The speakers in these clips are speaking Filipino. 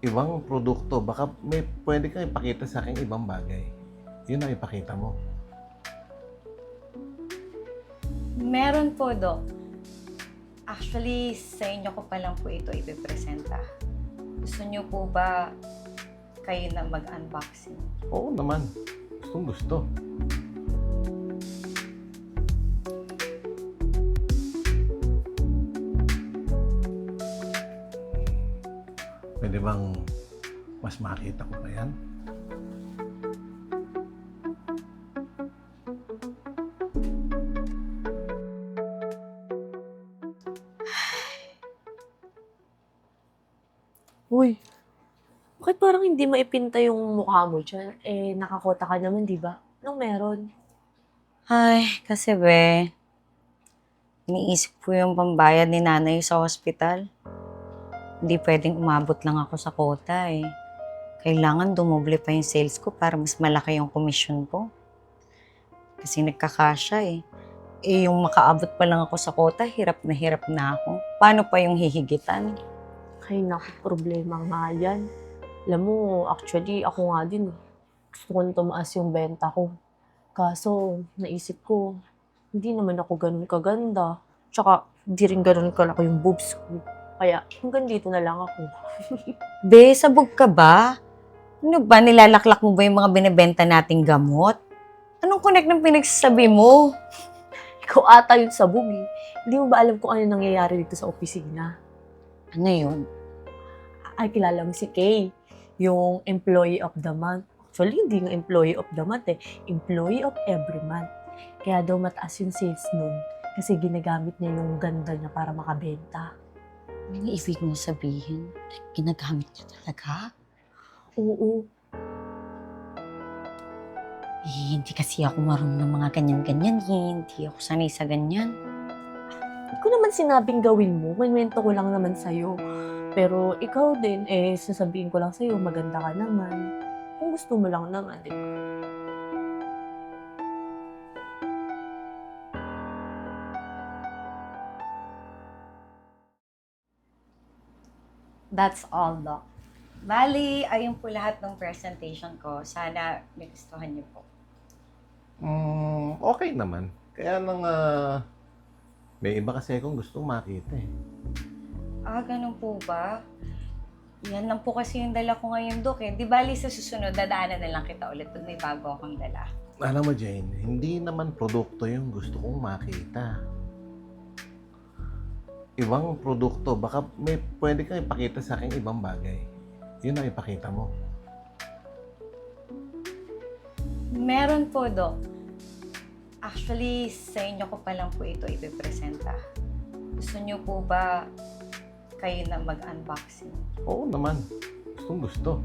ibang produkto. Baka may pwede kang ipakita sa akin ibang bagay. Yun ang ipakita mo. Meron po, Dok. Actually, sa inyo ko pa lang po ito ipipresenta. Gusto niyo po ba kayo na mag-unboxing? Oo naman. Gustong gusto. Pwede bang mas makita ko pa yan? Uy, bakit parang hindi maipinta yung mukha mo dyan? Eh, nakakota ka naman, di ba? Anong meron? Ay, kasi iniisip ko yung pambayad ni nanay sa hospital. Hindi pwedeng umabot lang ako sa quota eh. Kailangan dumoble pa yung sales ko para mas malaki yung commission ko. Kasi nagkakasya eh. Eh yung makaabot pa lang ako sa quota, hirap na ako. Paano pa yung hihigitan? Ay, naku, problema nga yan. Alam mo, actually, ako nga din. Gusto kong tumaas yung benta ko. Kaso, naisip ko, hindi naman ako ganun kaganda. Tsaka, hindi rin ganun kalaki yung boobs ko. Kaya, hanggang dito na lang ako. Be, sabog ka ba? Ano ba, nilalaklak mo ba yung mga binibenta nating gamot? Anong connect ng pinagsasabi mo? Ikaw ata yung sabog eh. Hindi mo ba alam kung ano nangyayari dito sa opisina? Ano yun? Ay, kilala mo si Kay, yung employee of the month. Actually, hindi nga employee of the month eh. Employee of every month. Kaya daw mataas yung sales nun kasi ginagamit niya yung ganda niya para makabenta. Ano yung ibig mo sabihin? Ginagamit niya talaga? Oo. Eh, hindi kasi ako marunong ng mga ganyan-ganyan eh. Hindi ako sanay sa ganyan. Hindi ko naman sinabing gawin mo. Kwento ko lang naman sa'yo. Pero ikaw din, eh, sasabihin ko lang sa'yo, maganda ka naman. Kung gusto mo lang naman, di ba? That's all, Doc. Bali, ayun po lahat ng presentation ko. Sana nagustuhan niyo po. Okay naman. Kaya lang, may iba kasi akong gustong makita eh. Ah, ganun po ba? Yan lang po kasi yung dala ko ngayon, Doc eh. Di bali sa susunod, dadaanan na lang kita ulit pag may bago akong dala. Alam mo, Jane, hindi naman produkto yung gusto kong makita. Ibang produkto. Baka may pwede kang ipakita sa akin ibang bagay. Yun ang ipakita mo. Meron po, Doc. Actually, sa inyo ko pa lang po ito ipipresenta. Gusto niyo po ba kayo na mag-unboxing? Oo naman. Gustong gusto.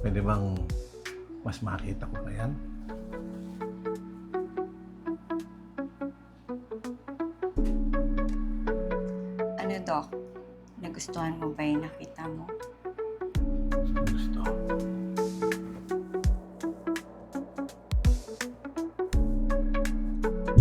Pwede bang mas makita ko pa yan? Ano, Doc? Nagustuhan mo ba yung nakita mo? Gustong gusto.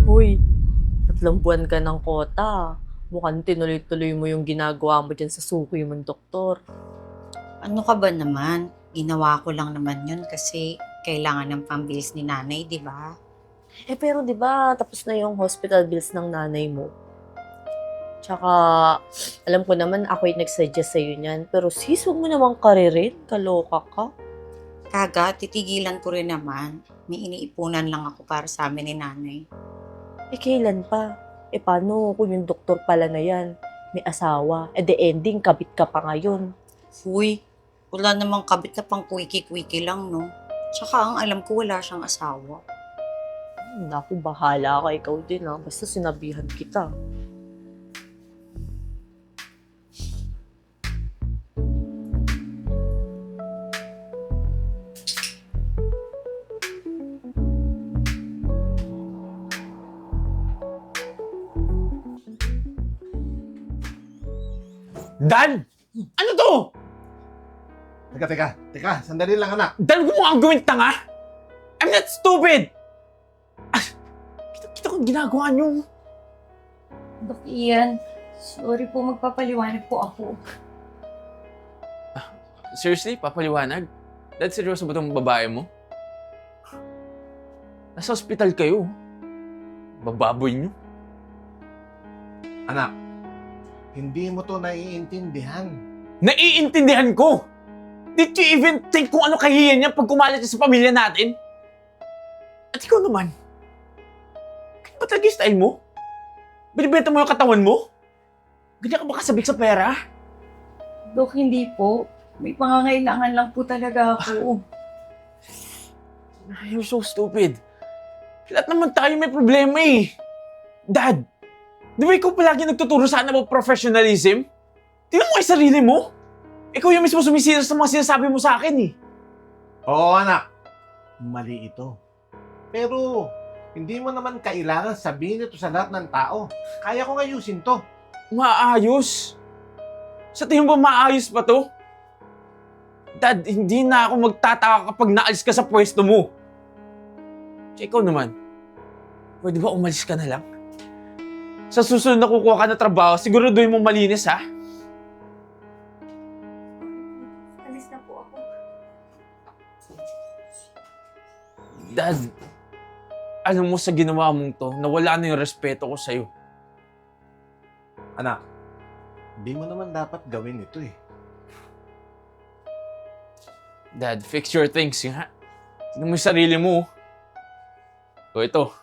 Uy, 3 buwan ka ng kota. Mukhang tinuloy-tuloy mo yung ginagawa mo dyan sa suki mong doktor. Ano ka ba naman? Ginawa ko lang naman yun kasi kailangan ng pambilis ni nanay, di ba? Eh pero di ba tapos na yung hospital bills ng nanay mo? Tsaka, alam ko naman ako yung nag-suggest sa'yo niyan. Pero sis, huwag mo namang karirin. Kaloka ka. Kaga, titigilan ko rin naman. May iniipunan lang ako para sa amin ni nanay. Eh kailan pa? Eh paano kung yung doktor pala na yan? May asawa. Eh the ending, kabit ka pa ngayon. Uy, wala namang kabit na pang kwiki-kwiki lang, no? Tsaka ang alam ko wala siyang asawa. Naku, bahala ka. Ikaw din ha. Basta sinabihan kita. Dan! Ano to? Teka. Sandali lang, anak. Dan, mo ang gawin tanga? I'm not stupid! Ah, akong ginagawa niyo. Dok Ian, sorry po, magpapaliwanag po ako. Seriously? Papaliwanag? Dad, seryoso ba itong babae mo? Nasa ospital kayo. Bababoy niyo. Anak, hindi mo to naiintindihan. Naiintindihan ko! Did you even think kung ano kahiyan niya pag kumalat niya sa pamilya natin? At ikaw naman, kaya ba talaga yung style mo? Binibenta mo yung katawan mo? Ganyan ka ba kasabik sa pera? Dok, hindi po. May pangangailangan lang po talaga ako. You're so stupid. Lahat naman tayo may problema eh. Dad, di ba ikaw palagi nagtuturo sa akin about professionalism? Tingnan mo kay sarili mo. Ikaw yung mismo sumisira sa mga sinasabi mo sa akin eh. Oo, anak. Mali ito. Pero, hindi mo naman kailangan sabihin ito sa lahat ng tao. Kaya ko ayusin to. Maayos. Sa tingin mo maayos pa to? Dad, hindi na ako magtataka kapag naalis ka sa pwesto mo. Tsaka ikaw naman, pwede ba umalis ka na lang? Sa susunod na kukuha ka na trabaho, siguraduhin mo malinis ha? Alis na po ako. Dad, alam mo sa ginawa mong to, nawala na yung respeto ko sa'yo. Anak, hindi mo naman dapat gawin ito eh. Dad, fix your things nga. Tignan mo yung sarili mo. O ito.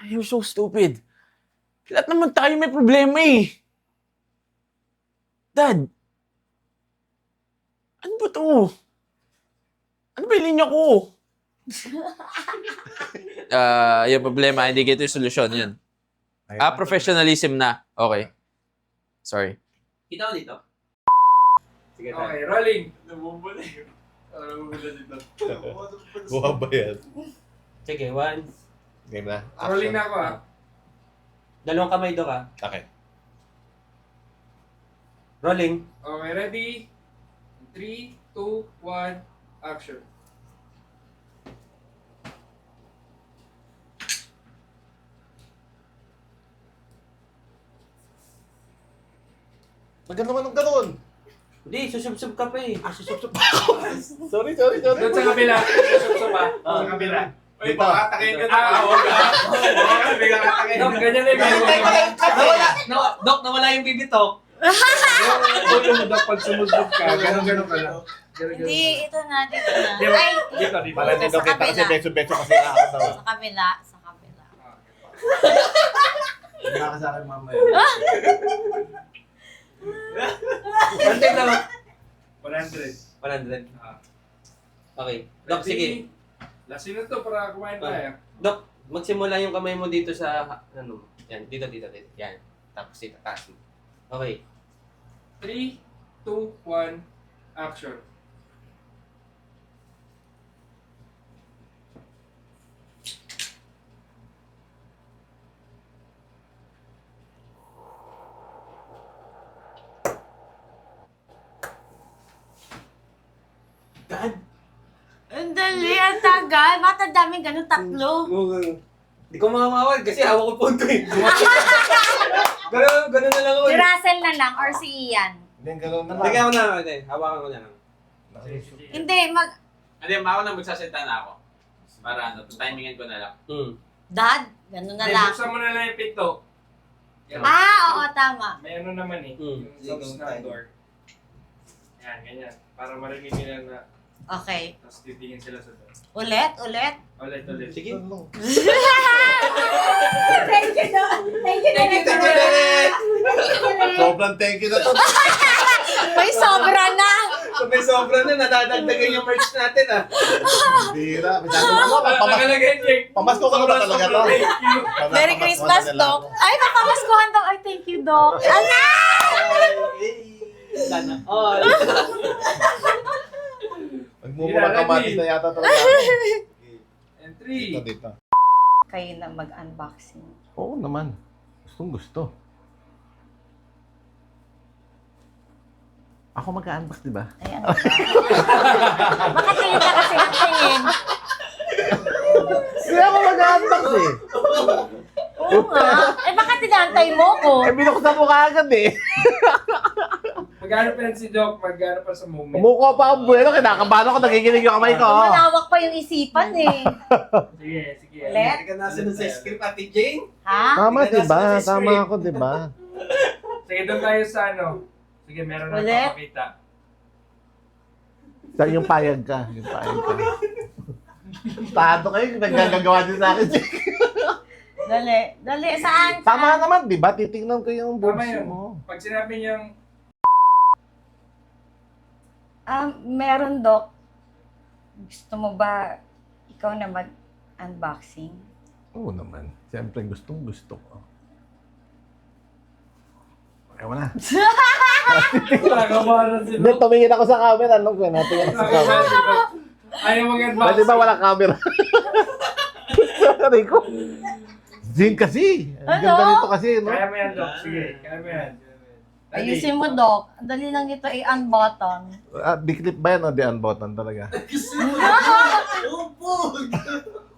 You're so stupid. Lahat naman tayo may problema eh. Dad, ano ba to? Ano ba yung linya ko? Yung problema, hindi ito yung solusyon. Yun. Professionalism na. Okay. Sorry. Kita ko dito. Sige, Okay, rolling. Namumula yun. Namumula dito. Buha ba yan? Sige, one. Game na. Rolling na ako ah. Dalawang kamay do ka. Okay. Rolling. Okay, ready? 3, 2, 1, action. Wag ka naman ng ganun. Hindi, susub-sub ka pa eh. Susubsub ako. sorry. Doon sa kabila. Susubsob ah. Sa kabila. Uy, baka atakin ka na. Huwag ka. Bigla ka atakin. Dok, ganyan na yung Dok, nawala yung bibitok. Yung ulo mo, Dok, pag sumudod ka. Ganon ka lang. Hindi, ito na, dito na. Di ba? Ay, Dito. Pala din daw Sa kita kabila. kasi beso-beso kasi nakakatawa. sa kabila, sa kabila. Hindi sa akin mamaya. Bantay na ba? 100. 100. Okay. Dok, sige. Lasin na to para kumain tayo. Dok, magsimula yung kamay mo dito sa, ano, yan, dito. Yan. Tapos dito, taas mo. Okay. 3, 2, 1, action. Dad, Ang dali, ang tagal. Bakit ang daming ganun, tatlo? Hindi ko mamawal kasi hawak ko punto eh. Ganun na lang ako Si eh. Russell na lang or si Ian. Hindi, ganun na Sige lang. ako na, hawakan ko na lang. Hindi, hindi, ako na magsasalita na ako. Para ano, timingan ko na lang. Dad, ganun na lang. Buksan mo na lang yung pinto. Yan. Oo, tama. May ano naman eh. Hmm. Yung subs na door. Yan, ganyan. Para marinig nila na Okay. Tapos titingin sila sa taas. Ulit. Ulit. Sige. Thank you, Doc. Thank you, Sobrang thank you na to. May sobra na. So may sobra na, nadadagdagan yung merch natin ah. Bira. Nakalagay, Jake. Pamasko ka na ba talaga to? Thank you. Merry Christmas, Doc. Ay, papamaskuhan daw. Ay, thank you, Doc. Ano? Sana all. Magmumurang kamatis na yata talaga. And Dito, 3. dito. Kayo na mag-unboxing. Oo naman. Gustong gusto. Ako mag-unbox, di ba? Ay, ano ba? Makatingin ka kasi ng tingin. Hindi ako mag-unbox eh. Oo nga. Eh, baka tinantay mo ko. Eh, binuksan mo kaagad eh. Magano pa yan si Doc, magano pa sa moment. Umuko pa ang buwelo, kinakabahan ako, nagiginig yung kamay ko. Malawak pa yung isipan eh. Sige. Ulit? Hindi ka nasunod sa script, Ate Jane. Ha? Tama, di ba? Sige, Tama ako, di ba? Sige, doon tayo sa ano. Sige, meron na Ulit? papakita. Sa yung payag ka. Yung payag ka. Tado kayo, naggagawa din sa akin. Dali. Saan? Tama naman, di ba? Titingnan ko yung Tama boobs yun. mo. Pag sinabi niyang, Meron, Doc. Gusto mo ba ikaw na mag-unboxing? Oo naman. Siyempre, gustong gusto ko. Ayaw mo na. nakabahan si Hindi, Doc. tumingin ako sa camera. Ano ko, natingin ako sa camera. Nakabahan si Doc. Ayaw mag-advance. Pwede ba walang camera? Sorry ko. Zin kasi. Ang Ano? ganda nito kasi, no? Kaya mo yan, Doc. Sige, kaya mo yan. Ready? Ayusin mo, Doc. Dali lang ito i-unbutton. Di-clip ba yan o di-unbutton talaga?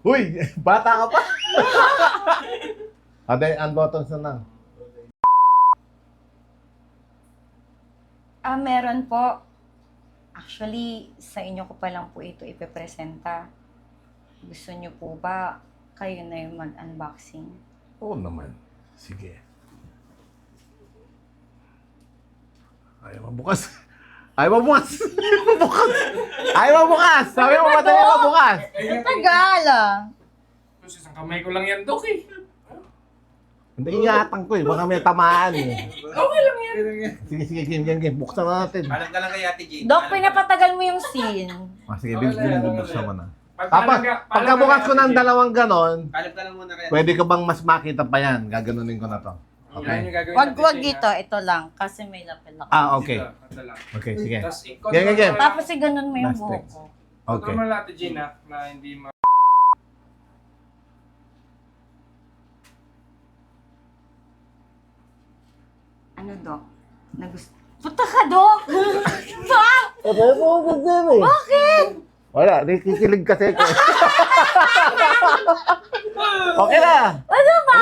Uy, bata ka pa. Unbutton na lang. Meron po. Actually, sa inyo ko pa lang po ito ipepresenta. Gusto niyo po ba kayo na yung mag-unboxing? Oo naman. Sige. Ayaw mabukas. Ayaw mabukas. Ayaw mabukas. Sabi mo madali mabukas. Tagal ah. Tapos isang kamay ko lang yan, Doc eh. Hindi ingatan ko eh. Baka may tamaan eh. Okay lang yan. Sige, game. Buksan na natin. Alam ka lang kay Ate Jane. Doc, pinapatagal mo yung scene. Sige, Okay lang, buksan mo na. Pagka Pagkabukas ko ng dalawang ganon, Alam ka lang muna kay Ate pwede ka bang mas makita pa yan? Gaganunin ko na to. Yan yung gagawin Wag natin, dito, ha? ito lang. Kasi may lapel ako. Okay. Ito lang. Okay, sige. Tapos Game. Tapos ganun mo yung Last buhok text. ko. Okay. Control mo natin, Gina, na hindi ma... Ano, Doc? Puta ka, Doc! Bakit? Wala, nakikilig kasi ko. Okay na! Ano ba?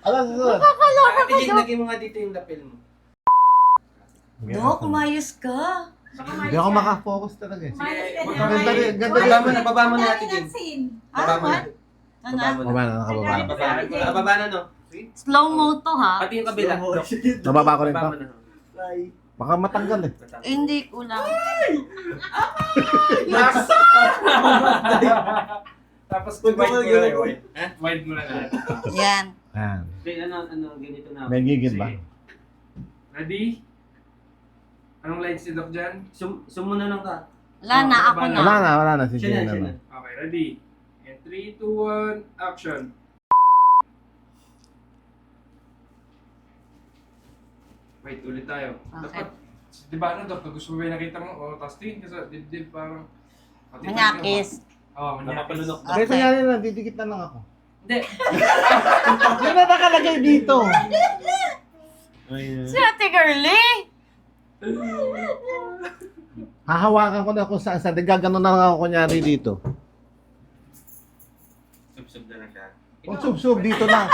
Ano susunod? Ate Jane, lagay mo nga dito yung lapel mo. Doc, umayos ka. Hindi ako makafocus talaga eh. Ganda. Baba mo na Ate Jane. Baba mo na. Ano? Baba na, nakababa. Baba na, no? Slow mo to, ha? Pati yung kabila. Doc. Nababa ko rin Baba to. mo na. Baka matanggal eh. Hindi ko lang. Tapos wide mo na yung wide. Wide mo na na. Yan. Ayan. Ganito na. May gigil ba? Ready? Anong lines si Doc dyan? Sumuna lang ka. Wala na, ako na. Wala na. Si Siya Jane na. na. Okay, ready? In 3, 2, 1, action! Wait, ulit tayo. Okay. Dapat, di ba ano, Doc? Gusto mo ba yung nakita mo? O, tapos tingin ka sa dibdib parang... Manyakis. Oo, manyakis. Napapalunok. Kaya kunyari na, didikit na lang ako. Hindi. Yan na nakalagay dito. Si Ate Girlie! Hahawakan ko na kung saan. Gaganon na lang ako kunyari dito. Sub-sub na lang siya. Huwag sub-sub dito lang.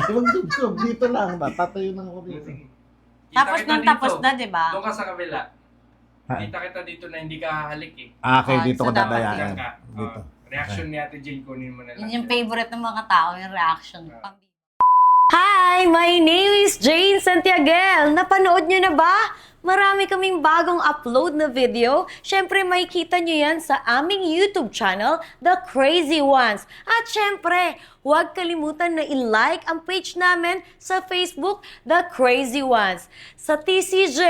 Huwag sub-sub dito lang. Tatayo lang ako dito. Tapos Kita nung kita tapos dito. na, di ba? Doon ka sa kabila. Ha? Kita kita dito na hindi ka hahalik eh. Okay, dito So ko dapat dadayaan. Diyan ka. Dito. Reaction ni Ate Jane, kunin mo na lang. Yun yung favorite ng mga tao, yung reaction. Ah. Hi! My name is Jane Santiaguel. Napanood nyo na ba? Marami kaming bagong upload na video. Siyempre, makikita nyo yan sa aming YouTube channel, The Crazy Ones. At siyempre, huwag kalimutan na i-like ang page namin sa Facebook, The Crazy Ones. Sa TCJ,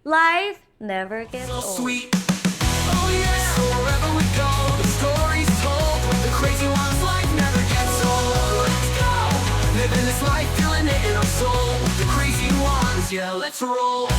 life never gets old. Sweet. Oh yeah, wherever we go, the story's told. The crazy one's life never gets old. Let's go, living this life, feeling it in our soul. The crazy ones, yeah, let's roll.